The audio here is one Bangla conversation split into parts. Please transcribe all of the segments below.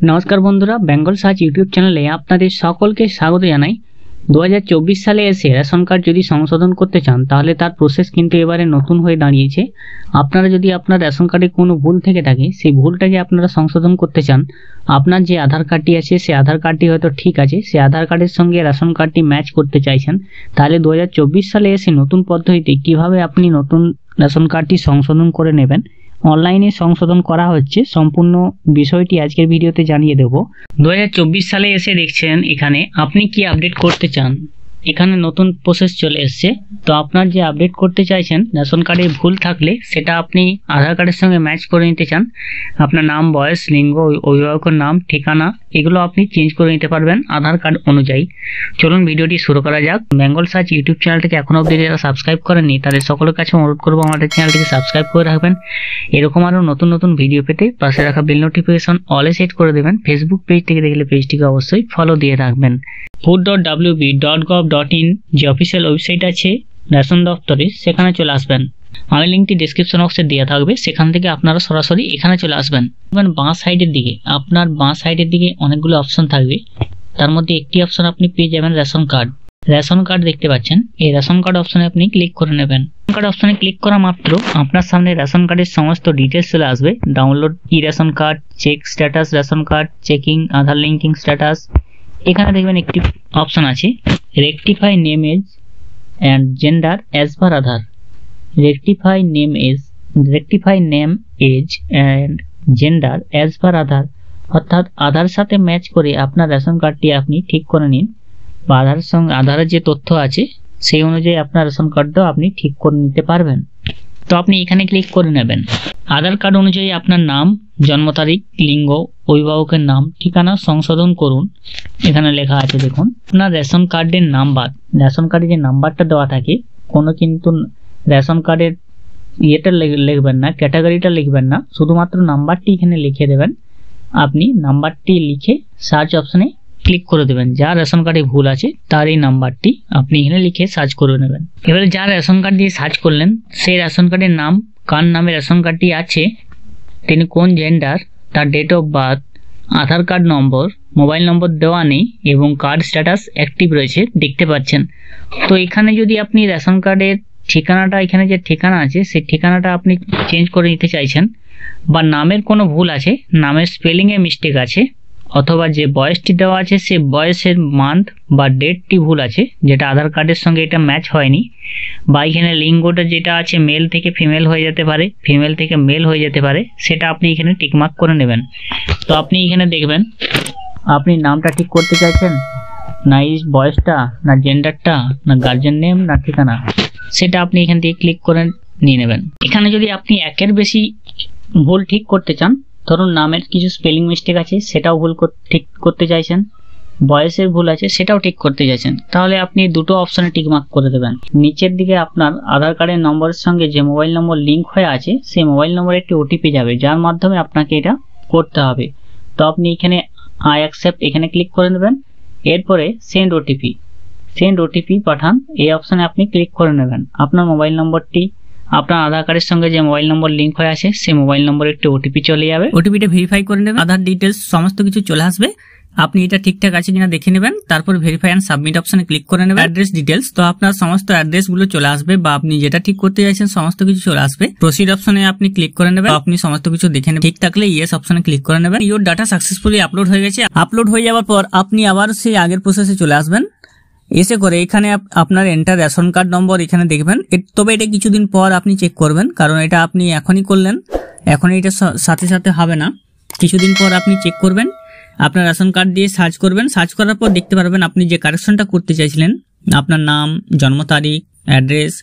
নমস্কার বন্ধুরা, বেঙ্গল সার্চ ইউটিউব চ্যানেলে আপনাদের সকলকে স্বাগত জানাই। 2024 সালে এসে রেশন কার্ড যদি সংশোধন করতে চান তাহলে তার প্রসেস কিন্তু এবারে নতুন হয়ে দাঁড়িয়েছে। আপনারা যদি আপনার রেশন কার্ডে কোনো ভুল থেকে থাকে, সেই ভুলটাকে আপনারা সংশোধন করতে চান, আপনার যে আধার কার্ডটি আছে সেই আধার কার্ডটি হয়তো ঠিক আছে, সেই আধার কার্ডের সঙ্গে রেশন কার্ডটি ম্যাচ করতে চাইছেন, তাহলে 2024 সালে এসে নতুন পদ্ধতিতে কিভাবে আপনি নতুন রেশন কার্ডটি সংশোধন করে নেবেন, অনলাইনে সংশোধন করা হচ্ছে, সম্পূর্ণ বিষয়টি আজকের ভিডিওতে জানিয়ে দেব। 2024 সালে এসে দেখছেন এখানে আপনি কি আপডেট করতে চান, এখানে নতুন প্রসেস চলে এসছে। তো আপনার যে আপডেট করতে চাইছেন রেশন কার্ডে ভুল থাকলে সেটা আপনি আধার কার্ডের সঙ্গে ম্যাচ করে নিতে চান, আপনার নাম, বয়স, লিঙ্গ, অভিভাবকের নাম, ঠিকানা এগুলো আপনি চেঞ্জ করে নিতে পারবেন আধার কার্ড অনুযায়ী। চলুন ভিডিওটি শুরু করা যাক। বেঙ্গল সার্চ ইউটিউব চ্যানেলটিকে এখনো অবধি যারা সাবস্ক্রাইব করেননি তাদের সকলের কাছে অনুরোধ করবো আমাদের চ্যানেলটিকে সাবস্ক্রাইব করে রাখবেন। এরকম আরও নতুন নতুন ভিডিও পেতে পাশে রাখা বেল নোটিফিকেশন অলে সেট করে দেবেন। ফেসবুক পেজ থেকে দেখলে পেজটিকে অবশ্যই ফলো দিয়ে রাখবেন। food.wb.gov.in যে অফিসিয়াল ওয়েবসাইট আছে রেশন দপ্তরের, সেখানে চলে আসবেন। আমি লিঙ্কটি ডেসক্রিপশন বক্সে দেওয়া থাকবে, সেখান থেকে আপনারা সরাসরি এখানে চলে আসবেন। বাঁ সাইডের দিকে, আপনার বাঁ সাইডের দিকে অনেকগুলো অপশন থাকবে, তার মধ্যে একটি অপশন আপনি পেয়ে যাবেন রেশন কার্ড। রেশন কার্ড দেখতে পাচ্ছেন, এই রেশন কার্ড অপশনে আপনি ক্লিক করে নেবেন। রেশন কার্ড অপশনে ক্লিক করা মাত্র আপনার সামনে রেশন কার্ডের সমস্ত ডিটেলস চলে আসবে। Download e ration card, check status ration card, checking, Aadhaar linking status. এখানে দেখবেন একটি অপশন আছে rectify name age and gender as per Aadhaar. Rectify name age and gender as per Aadhaar, অর্থাৎ আধার সাথে ম্যাচ করে আপনার রেশন কার্ডটি আপনি ঠিক করে নিন, বা আধারের সঙ্গে আধারের যে তথ্য আছে সেই অনুযায়ী আপনার রেশন কার্ডটাও আপনি ঠিক করে নিতে পারবেন। তো আপনি এখানে ক্লিক করে নেবেন। আধার কার্ড অনুযায়ী আপনার নাম, জন্ম তারিখ, লিঙ্গ, অভিভাবকের নাম, ঠিকানা সংশোধন করুন। এখানে লেখা আছে দেখুন আপনার রেশন কার্ডের নাম্বার, রেশন কার্ডে যে নাম্বারটা দেওয়া থাকে, কোনো কিন্তু রেশন কার্ডের ইয়েটা লিখবেন না, ক্যাটাগরিটা লিখবেন না, শুধুমাত্র নাম্বারটি এখানে লিখে দেবেন। আপনি নাম্বারটি লিখে সার্চ অপশনে ক্লিক করে দেবেন। যার রেশন কার্ডে ভুল আছে তার এই নাম্বারটি আপনি এখানে লিখে সার্চ করে নেবেন। এবারে যার রেশন কার্ড দিয়ে সার্চ করলেন সেই রেশন কার্ডের নাম, কার নামে রেশন কার্ডটি আছে, তিনি কোন জেন্ডার, তার date of birth, Aadhaar card number, mobile number দেওয়া নেই এবং কার্ড স্ট্যাটাস অ্যাক্টিভ রয়েছে দেখতে পাচ্ছেন। তো এখানে যদি আপনি রেশন কার্ডের ঠিকানাটা, এখানে যে ঠিকানা আছে সেই ঠিকানাটা আপনি চেঞ্জ করে নিতে চাইছেন, বা নামের কোনো ভুল আছে, নামের স্পেলিংয়ে মিস্টেক আছে, অথবা যে বয়সটি দেওয়া আছে সে বয়সের মান্থ বা ডেটটি ভুল আছে, যেটা আধার কার্ডের সঙ্গে এটা ম্যাচ হয়নি, বা এখানে লিঙ্গটা যেটা আছে মেল থেকে ফিমেল হয়ে যেতে পারে, ফিমেল থেকে মেল হয়ে যেতে পারে, সেটা আপনি এখানে টিকমার্ক করে নেবেন। তো আপনি এখানে দেখবেন আপনি নামটা ঠিক করতে চাইছেন, না এই বয়সটা, না জেন্ডারটা, না গার্জেন নেম, না ঠিকানা, সেটা আপনি এখান থেকে ক্লিক করে নিয়ে নেবেন। এখানে যদি আপনি একের বেশি ভুল ঠিক করতে চান, ধরুন নামের কিছু স্পেলিং মিস্টেক আছে সেটাও ভুল ঠিক করতে চাইছেন, বয়সের ভুল আছে সেটাও ঠিক করতে চাইছেন, তাহলে আপনি দুটো অপশনে টিক মার্ক করে দেবেন। নিচের দিকে আপনার আধার কার্ডের নম্বরের সঙ্গে যে মোবাইল নম্বর লিঙ্ক হয়ে আছে সেই মোবাইল নম্বরে একটি ওটিপি যাবে, যার মাধ্যমে আপনাকে এটা করতে হবে। তো আপনি এখানে আই অ্যাকসেপ্ট এখানে ক্লিক করে নেবেন। এরপরে সেন্ড ওটিপি পাঠান, এই অপশনে আপনি ক্লিক করে নেবেন। আপনার মোবাইল নম্বরটি, আপনার আধার কার্ডের সঙ্গে যে মোবাইল নম্বর লিঙ্ক হয়ে আছে সেই মোবাইল নম্বরে একটি ওটিপি চলে যাবে। ওটিপিটা ভেরিফাই করে নেবেন, আধার ডিটেলস সমস্ত কিছু চলে আসবে। আপনি এটা ঠিকঠাক আছে কিনা দেখে নেবেন, তারপর ভেরিফাই এন্ড সাবমিট অপশনে ক্লিক করে নেবেন। অ্যাড্রেস ডিটেলস, তো আপনার সমস্ত অ্যাড্রেস গুলো চলে আসবে, বা আপনি যেটা ঠিক করতে চাইছেন সমস্ত কিছু চলে আসবে। প্রসিড অপশনে আপনি ক্লিক করে নেবেন, আপনি সমস্ত কিছু দেখে নেবেন, ঠিক থাকলে ইয়েস অপশনে ক্লিক করে নেবেন। ইওর ডাটা সাকসেসফুলি আপলোড হয়ে গেছে। আপলোড হয়ে যাওয়ার পর আপনি আবার সেই আগের প্রসেসে চলে আসবেন। এসে করে এখানে আপনার এন্টার রেশন কার্ড নম্বর এখানে দেখবেন, তবে এটা কিছুদিন পর আপনি চেক করবেন, কারণ এটা আপনি এখনই করলেন, এখনই এটা সাথে সাথে হবে না, কিছুদিন পর আপনি চেক করবেন। আপনার রেশন কার্ড দিয়ে সার্চ করবেন, সার্চ করার পর দেখতে পারবেন আপনি যে কারেকশনটা করতে চাইছিলেন, আপনার নাম, জন্ম তারিখ, অ্যাড্রেস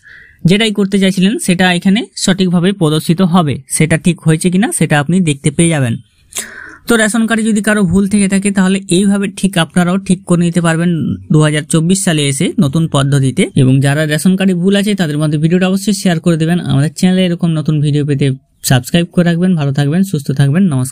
যেটাই করতে চাইছিলেন সেটা এখানে সঠিকভাবে প্রদর্শিত হবে। সেটা ঠিক হয়েছে কিনা সেটা আপনি দেখতে পেয়ে যাবেন। তো রেশন কার্ডে যদি কারো ভুল থেকে থাকে তাহলে এইভাবে ঠিক আপনারাও ঠিক করে নিতে পারবেন 2024 সালে এসে নতুন পদ্ধতিতে। এবং যারা রেশন কার্ডে ভুল আছে তাদের মধ্যে ভিডিওটা অবশ্যই শেয়ার করে দেবেন। আমাদের চ্যানেলে এরকম নতুন ভিডিও পেতে সাবস্ক্রাইব করে রাখবেন। ভালো থাকবেন, সুস্থ থাকবেন, নমস্কার।